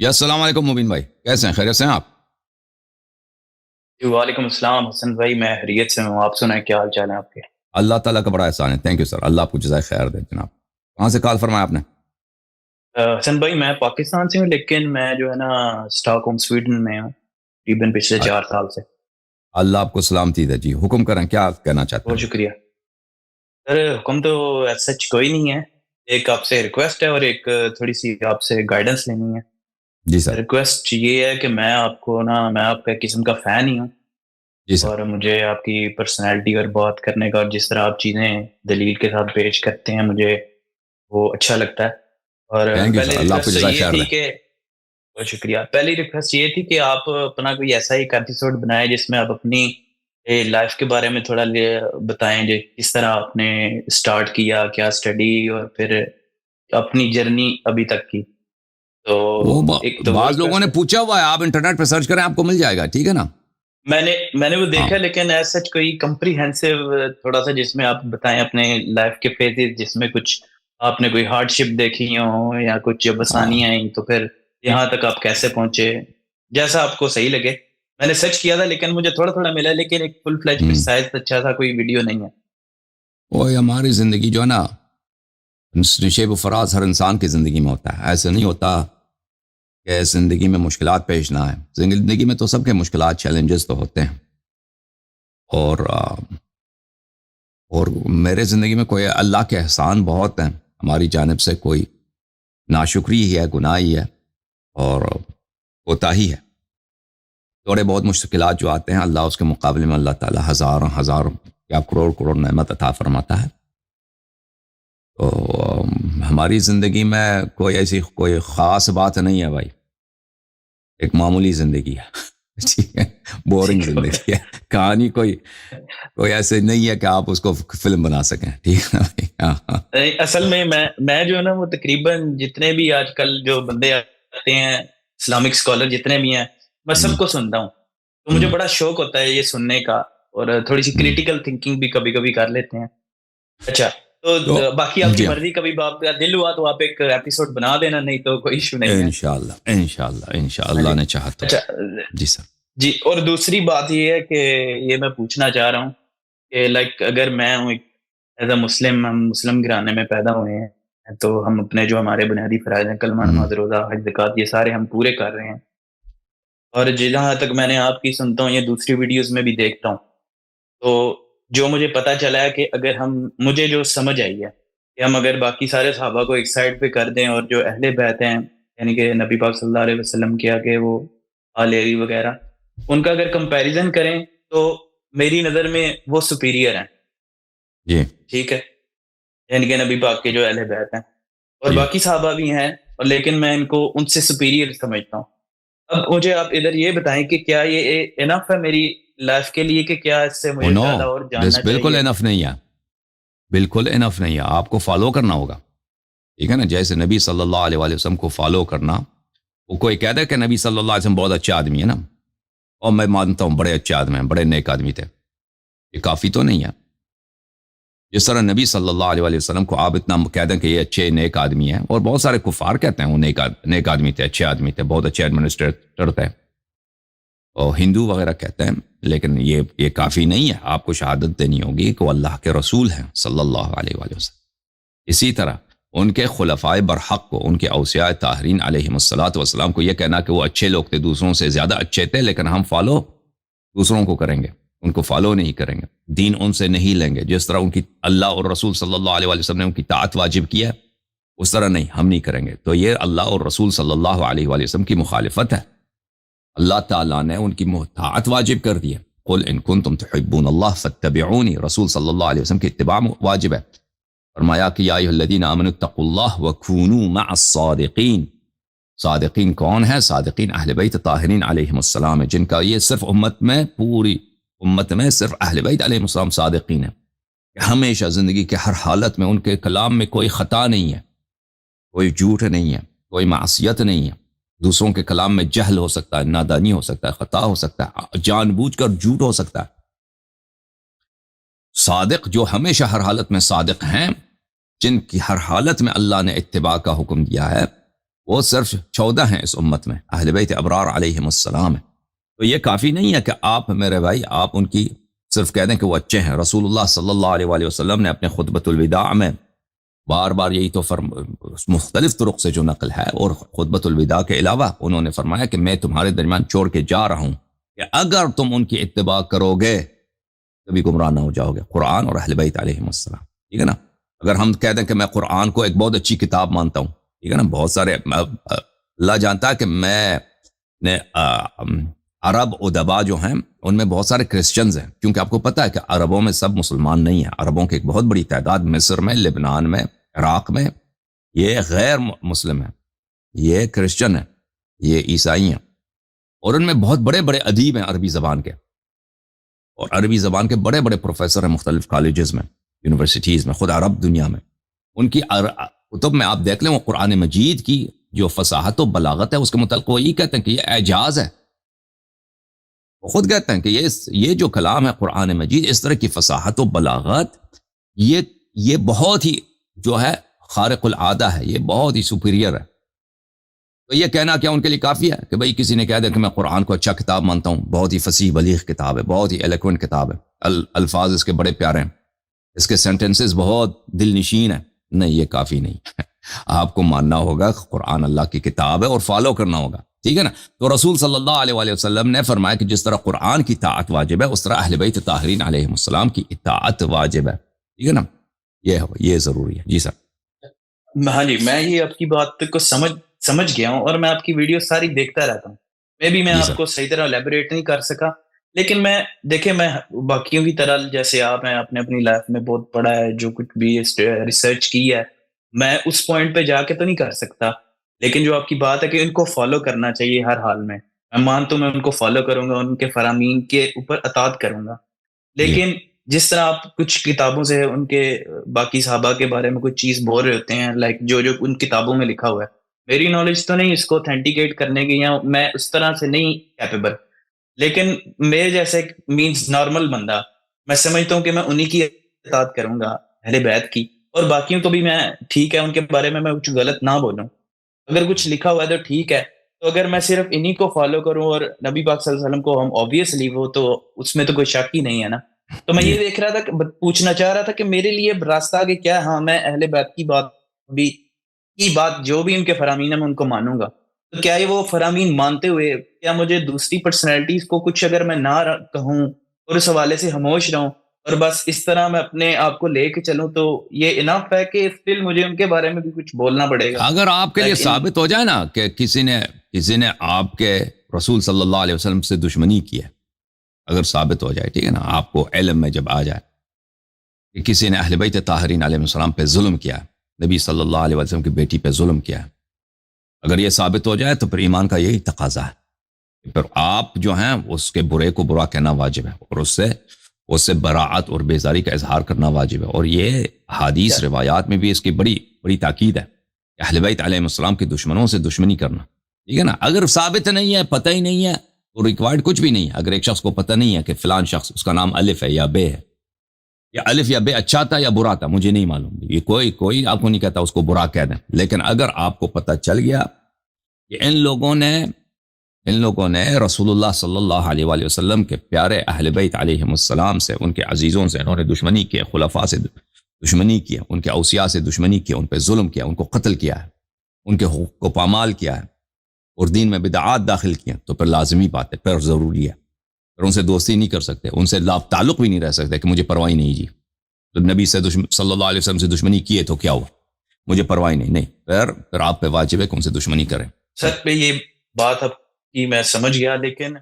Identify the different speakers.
Speaker 1: یا السلام علیکم مبین بھائی، کیسے ہیں؟ خیریت سے ہیں آپ؟
Speaker 2: جی وعلیکم السلام حسن بھائی، میں خیریت سے ہوں. آپ سنائیں کیا حال چال ہے آپ کے؟
Speaker 1: اللہ تعالیٰ کا بڑا احسان ہے. Thank you sir. اللہ آپ کو جزائے خیر دے جناب. کہاں سے کال فرمایا آپ نے؟
Speaker 2: حسن بھائی میں پاکستان سے ہوں، لیکن میں جو ہے نا اسٹاک ہوم سویڈن میں ہوں تقریباً پچھلے 4 سال سے.
Speaker 1: اللہ آپ کو سلامتی دے. جی حکم کریں، کیا کہنا چاہتے
Speaker 2: بہت
Speaker 1: ہیں؟
Speaker 2: شکریہ سر. حکم تو سچ کوئی نہیں ہے. ایک آپ سے ریکویسٹ ہے اور ایک تھوڑی سی آپ سے گائیڈنس لینی ہے.
Speaker 1: جی سر.
Speaker 2: ریکویسٹ یہ ہے کہ میں آپ کا ایک قسم کا فین ہی ہوں.
Speaker 1: جی سر.
Speaker 2: اور مجھے آپ کی پرسنالٹی اور بات کرنے کا اور جس طرح آپ چیزیں دلیل کے ساتھ پیش کرتے ہیں مجھے وہ اچھا لگتا ہے. اور
Speaker 1: تھینک یو سر.
Speaker 2: پہلی
Speaker 1: اللہ آپ کو
Speaker 2: ریکویسٹ تو
Speaker 1: جزائے
Speaker 2: یہ
Speaker 1: خیر دے.
Speaker 2: تھی کہ بہت شکریہ. پہلی ریکویسٹ یہ تھی کہ آپ اپنا کوئی ایسا ایک ایپیسوڈ بنائیں جس میں آپ اپنی لائف کے بارے میں تھوڑا بتائیں، جو کس طرح آپ نے اسٹارٹ کیا، کیا اسٹڈی، اور پھر اپنی جرنی ابھی تک کی. تو ایک تو وہ
Speaker 1: بعض لوگوں نے
Speaker 2: ریکویسٹ ہے.
Speaker 1: پوچھا ہوا ہے، آپ انٹرنیٹ پہ سرچ کریں آپ کو مل جائے گا، ٹھیک ہے نا؟
Speaker 2: میں نے وہ
Speaker 1: ہاں.
Speaker 2: دیکھا، لیکن ایز سچ کوئی کمپریہنسو تھوڑا سا جس میں آپ بتائیں اپنے لائف کے فیزز، جس میں کچھ آپ نے کوئی ہارڈ شپ دیکھی ہو یا کچھ جب
Speaker 1: ہاں.
Speaker 2: آسانیاں آئیں تو پھر یہاں تک آپ کیسے پہنچے، جیسا آپ کو صحیح لگے. میں نے سرچ کیا تھا لیکن مجھے تھوڑا تھوڑا ملا، لیکن ایک فل فلیج
Speaker 1: ہم.
Speaker 2: پرسائز اچھا سا کوئی ویڈیو نہیں ہے.
Speaker 1: وہ ہماری زندگی جو ہے نا، نشیب و فراز ہر انسان کی زندگی میں ہوتا ہے. ایسے نہیں ہوتا کہ زندگی میں مشکلات پیش نہ آئے. زندگی میں تو سب کے مشکلات، چیلنجز تو ہوتے ہیں. اور اور میرے زندگی میں کوئی اللہ کے احسان بہت ہیں ہماری جانب سے. کوئی ناشکری ہی ہے، گناہ ہی ہے، اور کوتاہی ہے. تھوڑے بہت مشکلات جو آتے ہیں، اللہ اس کے مقابلے میں اللہ تعالیٰ ہزاروں ہزاروں یا کروڑ کروڑ نعمت عطا فرماتا ہے. تو ہماری زندگی میں کوئی ایسی کوئی خاص بات نہیں ہے بھائی. ایک معمولی زندگی ہے. ٹھیک ہے. بورنگ زندگی ہے. کہانی کوئی ایسے نہیں ہے کہ آپ اس کو فلم بنا سکیں. ٹھیک ہے نا بھائی؟ ہاں ہاں.
Speaker 2: اصل میں میں جو ہے نا وہ تقریباً جتنے بھی آج کل جو بندے آتے ہیں اسلامک اسکالر جتنے بھی ہیں میں
Speaker 1: ہم.
Speaker 2: سب کو سنتا ہوں. تو مجھے
Speaker 1: ہم.
Speaker 2: بڑا شوق ہوتا ہے یہ سننے کا، اور تھوڑی سی
Speaker 1: ہم.
Speaker 2: کریٹیکل تھنکنگ بھی کبھی کبھی کر لیتے ہیں. اچھا، تو
Speaker 1: تو
Speaker 2: باقی آپ کی
Speaker 1: جی ہاں،
Speaker 2: مرضی، کبھی آپ کا دل ہوا تو آپ ایک ایپیسوڈ بنا دینا، نہیں تو کوئی ایشو نہیں ہے.
Speaker 1: انشاءاللہ انشاءاللہ
Speaker 2: ہاں
Speaker 1: انشاءاللہ
Speaker 2: جی.
Speaker 1: نے چاہا تو.
Speaker 2: اچھا
Speaker 1: جی سر.
Speaker 2: جی. اور دوسری بات یہ ہے کہ یہ میں پوچھنا چاہ رہا ہوں کہ لائک اگر میں ہوں ایز اے مسلم، ہم مسلم گھرانے میں پیدا ہوئے ہیں، تو ہم اپنے جو ہمارے بنیادی فرائض ہیں، کلمہ
Speaker 1: ہم.
Speaker 2: نماز روزہ حج زکوٰۃ، یہ سارے ہم پورے کر رہے ہیں. اور جہاں تک میں نے آپ کی سنتا ہوں یا دوسری ویڈیوز میں بھی دیکھتا ہوں، تو جو مجھے پتا چلا ہے کہ اگر مجھے جو سمجھ آئی ہے کہ ہم اگر باقی سارے صحابہ کو ایک سائڈ پہ کر دیں اور جو اہل بیت ہیں، یعنی کہ نبی پاک صلی اللہ علیہ وسلم کے آگے وہ آل علی وغیرہ، ان کا اگر کمپیریزن کریں تو میری نظر میں وہ سپیریئر ہیں.
Speaker 1: جی.
Speaker 2: ٹھیک ہے. یعنی کہ نبی پاک کے جو اہل بیت ہیں اور
Speaker 1: جی.
Speaker 2: باقی صحابہ بھی ہیں، اور لیکن میں ان کو ان سے سپیریئر سمجھتا ہوں. اب مجھے آپ ادھر یہ بتائیں کہ کیا یہ انف ہے میری لائف کے لیے، کہ کیا اس سے
Speaker 1: او
Speaker 2: مجھے
Speaker 1: نو،
Speaker 2: زیادہ اور
Speaker 1: دس
Speaker 2: جاننا
Speaker 1: بالکل
Speaker 2: چاہیے؟
Speaker 1: انف نہیں ہے. بالکل انف نہیں ہے. آپ کو فالو کرنا ہوگا. ٹھیک ہے نا؟ جیسے نبی صلی اللہ علیہ وآلہ وسلم کو فالو کرنا. وہ کوئی کہتا ہے کہ نبی صلی اللہ علیہ وسلم بہت اچھے آدمی ہے نا، اور میں مانتا ہوں بڑے اچھے آدمی ہیں، بڑے نیک آدمی تھے. یہ کافی تو نہیں ہے. جس طرح نبی صلی اللہ علیہ وآلہ وسلم کو آپ اتنا کہہ دیں کہ یہ اچھے نیک آدمی ہیں، اور بہت سارے کفار کہتے ہیں وہ نیک آدمی تھے، اچھے آدمی تھے، بہت اچھے ایڈمنسٹریٹر تھے، اور ہندو وغیرہ کہتے ہیں. لیکن یہ کافی نہیں ہے. آپ کو شہادت دینی ہوگی کہ وہ اللہ کے رسول ہیں صلی اللہ علیہ وآلہ وسلم. اسی طرح ان کے خلفائے برحق کو، ان کے اوصیاء طاہرین علیہم الصلاۃ والسلام کو یہ کہنا کہ وہ اچھے لوگ تھے، دوسروں سے زیادہ اچھے تھے، لیکن ہم فالو دوسروں کو کریں گے، ان کو فالو نہیں کریں گے، دین ان سے نہیں لیں گے. جس طرح ان کی اللہ اور رسول صلی اللہ علیہ وسلم نے ان کی طاعت واجب کیا ہے، اس طرح نہیں، ہم نہیں کریں گے. تو یہ اللہ اور رسول صلی اللہ علیہ وآلہ وسلم کی مخالفت ہے. اللہ تعالیٰ نے ان کی طاعت واجب کر دی ہے. قل ان کنتم تحبون اللہ فاتبعونی، رسول صلی اللہ علیہ وسلم کی اتباع واجب ہے. فرمایا کہ یا ایھا الذین آمنوا اتقوا اللہ وکونوا مع الصادقین. صادقین کون ہے؟ صادقین اہل بیت طاہرین علیہم السلام ہے، جن کا یہ صرف امت میں، پوری امت میں صرف اہل بیت علیہم السلام صادقین ہیں، کہ ہمیشہ زندگی کے ہر حالت میں ان کے کلام میں کوئی خطا نہیں ہے، کوئی جھوٹ نہیں ہے، کوئی معصیت نہیں ہے. دوسروں کے کلام میں جہل ہو سکتا ہے، نادانی ہو سکتا ہے، خطا ہو سکتا ہے، جان بوجھ کر جھوٹ ہو سکتا ہے. صادق جو ہمیشہ ہر حالت میں صادق ہیں، جن کی ہر حالت میں اللہ نے اتباع کا حکم دیا ہے، وہ صرف 14 ہیں اس امت میں، اہل بیت ابرار علیہم السلام ہے. تو یہ کافی نہیں ہے کہ آپ میرے بھائی آپ ان کی صرف کہہ دیں کہ وہ اچھے ہیں. رسول اللہ صلی اللہ علیہ وآلہ وسلم نے اپنے خطبۃ الوداع میں بار بار یہی تو مختلف طرق سے جو نقل ہے، اور خطبۃ الوداع کے علاوہ انہوں نے فرمایا کہ میں تمہارے درمیان چھوڑ کے جا رہا ہوں کہ اگر تم ان کی اتباع کرو گے کبھی گمراہ نہ ہو جاؤ گے. قرآن اور اہل بیت علیہم السلام، ٹھیک ہے نا. اگر ہم کہہ دیں کہ میں قرآن کو ایک بہت اچھی کتاب مانتا ہوں، ٹھیک ہے نا، بہت سارے اللہ جانتا ہے کہ میں نے عرب ادبا جو ہیں ان میں بہت سارے کرسچنز ہیں، کیونکہ آپ کو پتہ ہے کہ عربوں میں سب مسلمان نہیں ہیں. عربوں کی ایک بہت بڑی تعداد مصر میں، لبنان میں، عراق میں یہ غیر مسلم ہیں، یہ کرسچن ہیں، یہ عیسائی ہیں، اور ان میں بہت بڑے بڑے ادیب ہیں عربی زبان کے، اور عربی زبان کے بڑے بڑے پروفیسر ہیں مختلف کالجز میں، یونیورسٹیز میں، خود عرب دنیا میں. ان کی کتب میں آپ دیکھ لیں، وہ قرآن مجید کی جو فصاحت و بلاغت ہے اس کے متعلق وہ یہ کہتے ہیں کہ یہ اعجاز ہے. وہ خود کہتے ہیں کہ یہ جو کلام ہے قرآن مجید، اس طرح کی فصاحت و بلاغت، یہ بہت ہی جو ہے خارق العادہ ہے، یہ بہت ہی سپیریئر ہے. تو یہ کہنا کیا ان کے لیے کافی ہے کہ بھئی کسی نے کہہ دیا کہ میں قرآن کو اچھا کتاب مانتا ہوں، بہت ہی فصیح بلیغ کتاب ہے، بہت ہی ایلیکوینٹ کتاب ہے، الفاظ اس کے بڑے پیارے ہیں، اس کے سینٹنسز بہت دل نشین ہیں. نہیں، یہ کافی نہیں. آپ کو ماننا ہوگا قرآن اللہ کی کتاب ہے اور فالو کرنا ہوگا، ٹھیک ہے نا. تو رسول صلی اللہ علیہ وآلہ وسلم نے فرمایا کہ جس طرح قرآن کی اطاعت واجب ہے، اس طرح اہل بیت طاہرین علیہم السلام کی اطاعت واجب ہے، ٹھیک ہے نا. یہ ضروری ہے. جی سر.
Speaker 2: ہاں جی، میں یہ آپ کی بات کو سمجھ گیا ہوں، اور میں آپ کی ویڈیو ساری دیکھتا رہتا ہوں. میں آپ کو صحیح طرح الیبوریٹ نہیں کر سکا، لیکن میں باقیوں کی طرح جیسے آپ ہیں، آپ نے اپنی لائف میں بہت پڑھا ہے، جو کچھ بھی ریسرچ کی ہے، میں اس پوائنٹ پہ جا کے تو نہیں کر سکتا. لیکن جو آپ کی بات ہے کہ ان کو فالو کرنا چاہیے ہر حال میں مانتا ہوں، میں ان کو فالو کروں گا، ان کے فرامین کے اوپر اطاعت کروں گا. لیکن جس طرح آپ کچھ کتابوں سے ان کے باقی صحابہ کے بارے میں کچھ چیز بول رہے ہوتے ہیں، لائک جو ان کتابوں میں لکھا ہوا ہے، میری نالج تو نہیں اس کو اوتھینٹیکیٹ کرنے کی، یا میں اس طرح سے نہیں کیپیبل. لیکن میرے جیسے مینز نارمل بندہ، میں سمجھتا ہوں کہ میں انہی کی اطاعت کروں گا، اہل بیت کی، اور باقیوں کو بھی میں ٹھیک ہے ان کے بارے میں کچھ غلط نہ بولوں. اگر کچھ لکھا ہوا ہے تو ٹھیک ہے. تو اگر میں صرف انہی کو فالو کروں اور نبی پاک صلی اللہ علیہ وسلم کو ہم آبویسلی وہ تو اس میں تو کوئی شک ہی نہیں ہے نا. تو میں یہ دیکھ رہا تھا، پوچھنا چاہ رہا تھا کہ میرے لیے راستہ آگے کیا ہے. ہاں، میں اہل بیت کی بات جو بھی ان کے فرامین ہے میں ان کو مانوں گا. تو کیا یہ وہ فرامین مانتے ہوئے کیا مجھے دوسری پرسنالٹیز کو کچھ اگر میں نہ کہوں اور اس حوالے سے خاموش رہوں اور بس اس طرح میں اپنے آپ کو لے کے چلوں، تو یہ انف ہے کہ اسٹل مجھے ان کے بارے میں بھی کچھ بولنا پڑے گا؟
Speaker 1: اگر آپ کے لیے ثابت ہو جائے نا کہ کسی نے آپ کے رسول صلی اللہ علیہ وسلم سے دشمنی کی ہے، اگر ثابت ہو جائے، ٹھیک ہے نا، آپ کو علم میں جب آ جائے کہ کسی نے اہل بیت طاہرین علیہ السلام پہ ظلم کیا ہے، نبی صلی اللہ علیہ وسلم کی بیٹی پہ ظلم کیا ہے، اگر یہ ثابت ہو جائے تو پھر ایمان کا یہی تقاضا ہے، پھر آپ جو ہیں اس کے برے کو برا کہنا واجب ہے، اور اس سے براعت اور بیزاری کا اظہار کرنا واجب ہے. اور یہ حدیث روایات میں بھی اس کی بڑی بڑی تاکید ہے کہ اہل بیت علیہ السلام کے دشمنوں سے دشمنی کرنا، ٹھیک ہے نا. اگر ثابت نہیں ہے، پتہ ہی نہیں ہے، تو ریکوائرڈ کچھ بھی نہیں ہے. اگر ایک شخص کو پتہ نہیں ہے کہ فلان شخص اس کا نام الف ہے یا بے ہے، یا الف یا بے اچھا تھا یا برا تھا، مجھے نہیں معلوم، یہ کوئی آپ کو نہیں کہتا اس کو برا کہہ دیں. لیکن اگر آپ کو پتہ چل گیا کہ ان لوگوں نے رسول اللہ صلی اللہ علیہ وآلہ وسلم کے پیارے اہل بیت علیہم السلام سے، ان کے عزیزوں سے انہوں نے دشمنی کی، خلفاء سے دشمنی کی، ان کے اوصیاء سے دشمنی کی، ان پہ ظلم کیا، ان کو قتل کیا ہے، ان کے حقوق کو پامال کیا ہے، اور دین میں بدعات داخل کیا، تو پھر لازمی بات ہے، پھر ضروری ہے، پھر ان سے دوستی نہیں کر سکتے، ان سے تعلق بھی نہیں رہ سکتے کہ مجھے پرواہ نہیں جی. تو نبی سے صلی اللہ علیہ وسلم سے دشمنی کیے تو کیا ہوا، مجھے پرواہ نہیں، پھر آپ پہ واجب ہے کہ ان سے دشمنی کریں.
Speaker 2: سر پہ یہ بات اب کی میں سمجھ گیا، لیکن